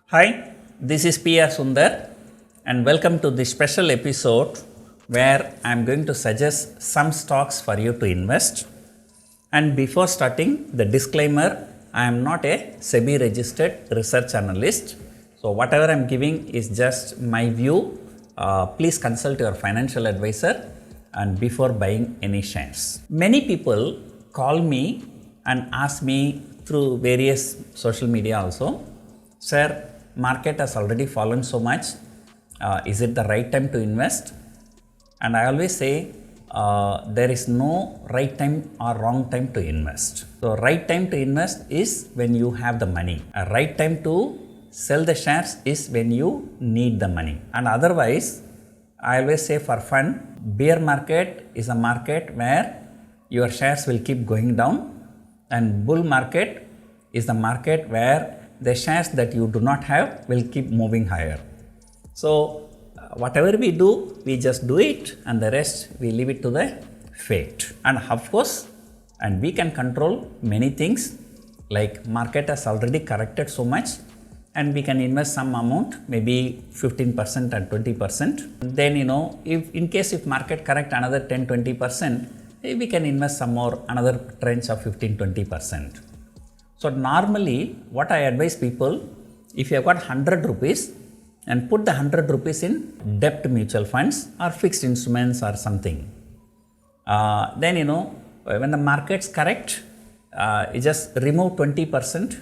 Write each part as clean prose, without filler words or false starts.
Hi, this is P.R. Sundar and welcome to this special episode where I am going to suggest some stocks for you to invest. And before starting, the disclaimer, I am not a SEBI registered research analyst. So whatever I am giving is just my view. Please consult your financial advisor and before buying any shares. Many people call me and ask me through various social media also, sir, market has already fallen so much, is it the right time to invest? And I always say there is no right time or wrong time to invest. So right time to invest is when you have the money. A right time to sell the shares is when you need the money. And otherwise, I always say for fun, bear market is a market where your shares will keep going down, and bull market is the market where the shares that you do not have will keep moving higher. So whatever we do, we just do it, and the rest we leave it to the fate. And of course, and we can control many things, like market has already corrected so much and we can invest some amount, maybe 15% and 20%. Then if in case if market correct another 10-20%, we can invest some more, another tranche of 15-20%. So normally what I advise people, if you have got 100 rupees and put the 100 rupees in debt mutual funds or fixed instruments or something, then when the markets correct, you just remove 20%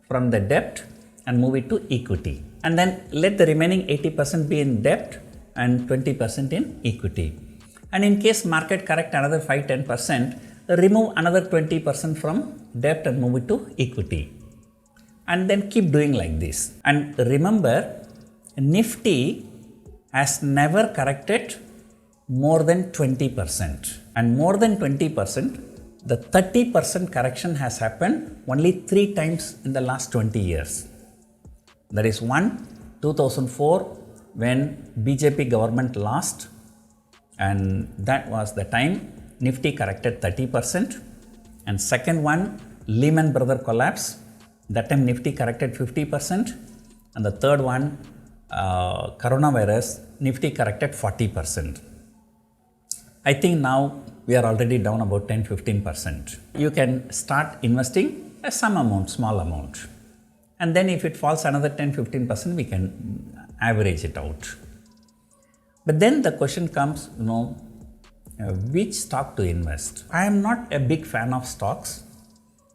from the debt and move it to equity, and then let the remaining 80% be in debt and 20% in equity. And in case market correct another 5-10%, remove another 20% from debt and move it to equity, and then keep doing like this. And remember, Nifty has never corrected more than 20%, and more than 20%, the 30% correction has happened only 3 times in the last 20 years. That is one, 2004 when BJP government lost, and that was the time Nifty corrected 30%. And second one, Lehman Brothers collapse, that time Nifty corrected 50%. And the third one, coronavirus, Nifty corrected 40%. I think now we are already down about 10-15%. You can start investing some amount, small amount. And then if it falls another 10-15%, we can average it out. But then the question comes, which stock to invest? I am not a big fan of stocks,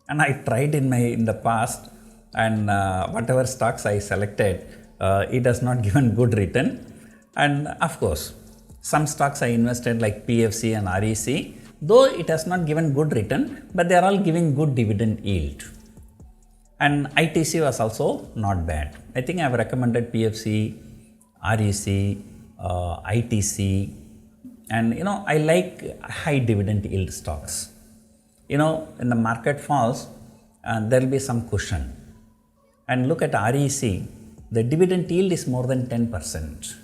and I tried in the past, and whatever stocks I selected, it has not given good return. And of course, some stocks I invested like PFC and REC, though it has not given good return, but they are all giving good dividend yield. And ITC was also not bad. I think I have recommended PFC, REC, ITC, and I like high dividend yield stocks. When the market falls, there will be some cushion. And look at REC, the dividend yield is more than 10%.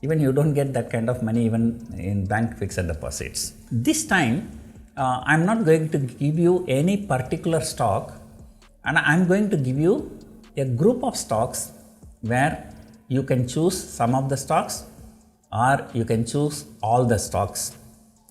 Even you don't get that kind of money even in bank fixed deposits. This time, I'm not going to give you any particular stock, and I'm going to give you a group of stocks where you can choose some of the stocks or you can choose all the stocks.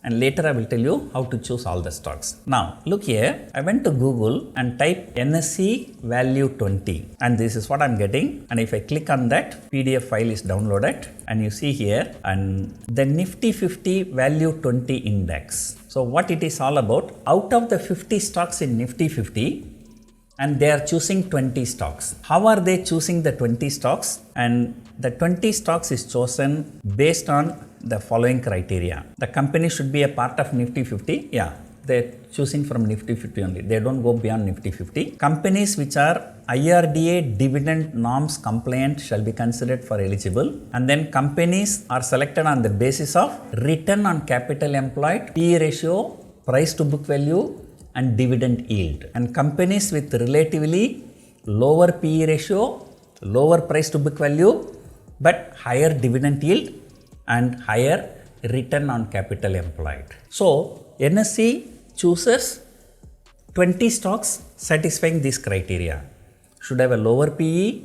And later I will tell you how to choose all the stocks. Now look here, I went to Google and type NSE value 20, and this is what I'm getting. And if I click on that, PDF file is downloaded, and you see here, and the Nifty 50 value 20 index. So what it is all about, out of the 50 stocks in Nifty 50, and they are choosing 20 stocks. How are they choosing the 20 stocks? And the 20 stocks is chosen based on the following criteria. The company should be a part of Nifty 50. Yeah, they're choosing from Nifty 50 only. They don't go beyond Nifty 50. Companies which are IRDA dividend norms compliant shall be considered for eligible. And then companies are selected on the basis of return on capital employed, PE ratio, price to book value, and dividend yield. And companies with relatively lower PE ratio, lower price to book value, but higher dividend yield and higher return on capital employed. So NSE chooses 20 stocks satisfying this criteria. Should have a lower PE,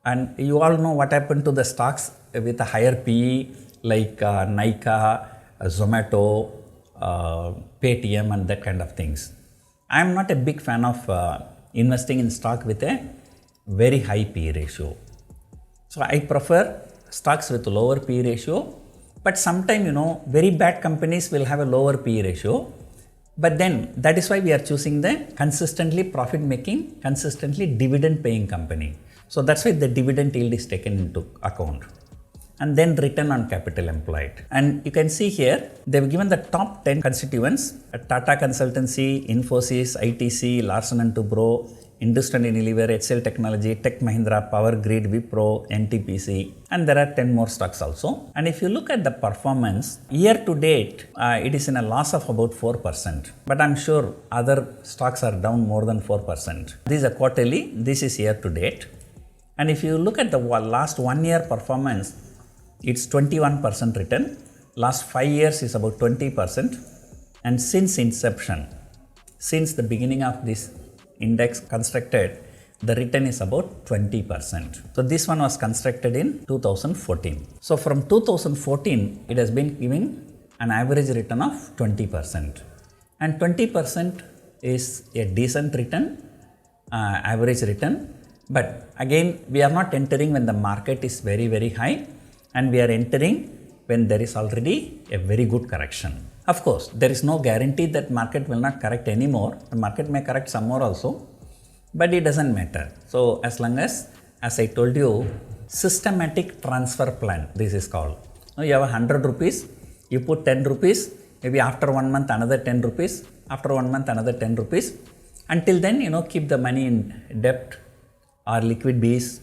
And you all know what happened to the stocks with a higher PE like Nykaa, Zomato, Paytm and that kind of things. I am not a big fan of investing in stock with a very high PE ratio. So I prefer stocks with lower PE ratio, but sometimes very bad companies will have a lower PE ratio. But then that is why we are choosing the consistently profit making, consistently dividend paying company. So that's why the dividend yield is taken into account. And then return on capital employed. And you can see here, they've given the top 10 constituents, Tata Consultancy, Infosys, ITC, Larsen & Toubro, Industrial Unilever, HCL Technology, Tech Mahindra, Power Grid, Wipro, NTPC, and there are 10 more stocks also. And if you look at the performance, year to date, it is in a loss of about 4%. But I'm sure other stocks are down more than 4%. This is a quarterly, this is year to date. And if you look at the last 1 year performance, it's 21% return. Last 5 years is about 20%. And since inception, since the beginning of this index constructed, the return is about 20%. So this one was constructed in 2014. So from 2014, it has been giving an average return of 20%. And 20% is a decent return, average return. But again, we are not entering when the market is very, very high, and we are entering when there is already a very good correction. Of course, there is no guarantee that market will not correct anymore. The market may correct some more also, but it doesn't matter. So as long as I told you, systematic transfer plan, this is called. Now you have 100 rupees, you put 10 rupees, maybe after 1 month another 10 rupees, after 1 month another 10 rupees. Until then, keep the money in debt or liquid Bs,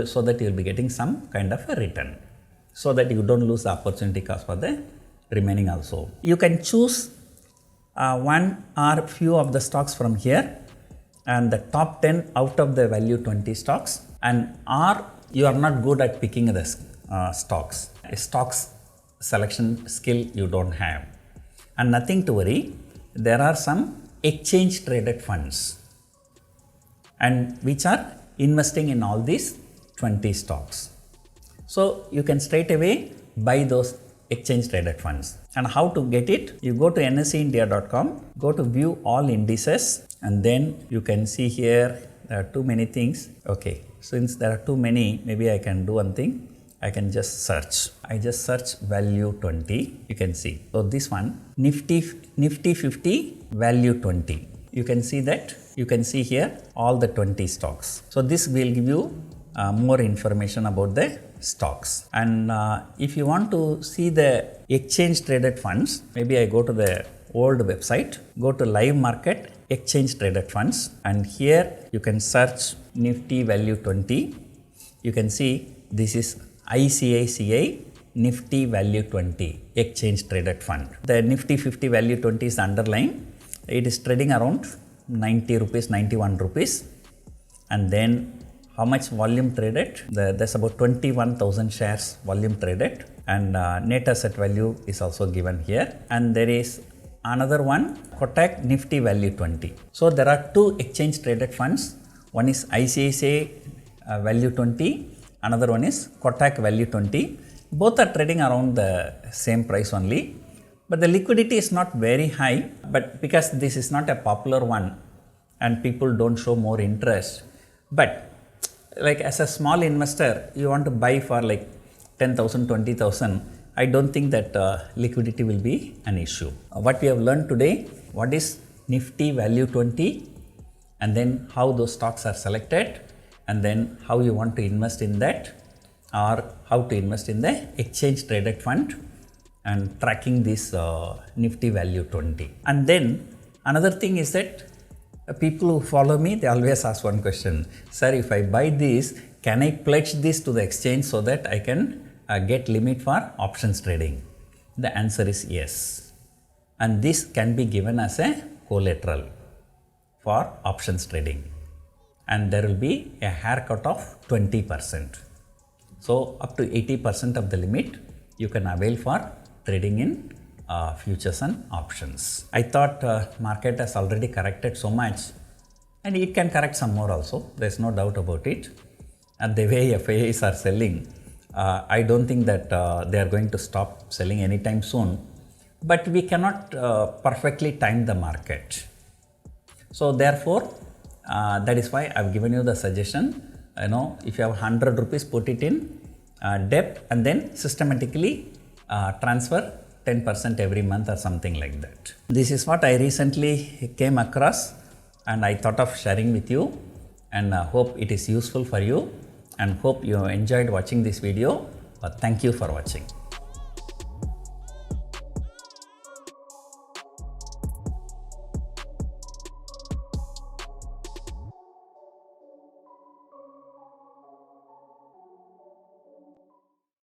so that you will be getting some kind of a return, so that you don't lose the opportunity cost for the remaining also. You can choose one or few of the stocks from here, and the top 10 out of the value 20 stocks, and or you are not good at picking the stocks selection skill you don't have. And nothing to worry, there are some exchange traded funds, and which are investing in all these 20 stocks. So you can straight away buy those exchange traded funds. And how to get it? You go to nseindia.com, go to view all indices, and then you can see here there are too many things. Okay, since there are too many, maybe I can do one thing. I can just search. I just search value 20. You can see. So this one, Nifty 50 value 20. You can see that. You can see here all the 20 stocks. So this will give you more information about the stocks. And if you want to see the exchange traded funds, maybe I go to the old website, go to live market exchange traded funds, and here you can search Nifty value 20. You can see this is ICICI Nifty value 20 exchange traded fund. The Nifty 50 value 20 is the underlying. It is trading around 90 rupees, 91 rupees. And then how much volume traded? There's about 21,000 shares volume traded, and net asset value is also given here. And there is another one, Kotak Nifty value 20. So there are two exchange traded funds. One is ICICI value 20. Another one is Kotak value 20. Both are trading around the same price only. But the liquidity is not very high, but because this is not a popular one and people don't show more interest. But like as a small investor, you want to buy for like 10,000, 20,000, I don't think that liquidity will be an issue. What we have learned today, what is Nifty value 20, and then how those stocks are selected, and then how you want to invest in that, or how to invest in the exchange traded fund, and tracking this Nifty value 20. And then another thing is that people who follow me, they always ask one question: sir, if I buy this, can I pledge this to the exchange so that I can get limit for options trading? The answer is yes. And this can be given as a collateral for options trading. And there will be a haircut of 20%. So up to 80% of the limit you can avail for trading in futures and options. I thought market has already corrected so much, and it can correct some more also. There's no doubt about it. and the way FIIs are selling, I don't think that they are going to stop selling anytime soon. But we cannot perfectly time the market. So therefore, that is why I've given you the suggestion. If you have 100 rupees, put it in debt and then systematically transfer 10% every month or something like that. This is what I recently came across and I thought of sharing with you, and hope it is useful for you, and hope you enjoyed watching this video. Thank you for watching.